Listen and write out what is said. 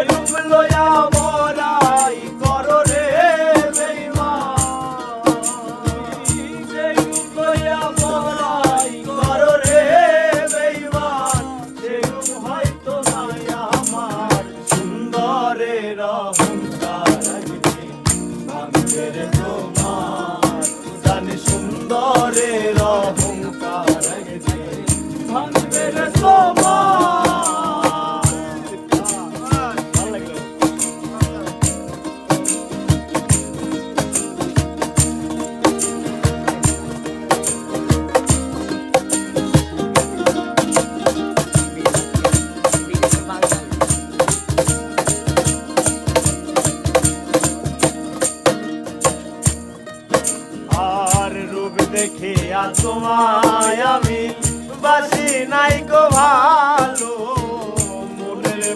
রূপ লয়া বড়াই করো রে বেঈমান, যে রূপ লয়া বড়াই করো রে বেঈমান, সে রূপ হয়তো নাই আমার। সুন্দরের অহংকার একদিন ভাঙবে রে তোমার, জানি সুন্দরের অহংকার একদিন ভাঙবে রে তোমার। আর রূপ দেখিয়া তোমায় আমি বাসি নাই গো ভাই।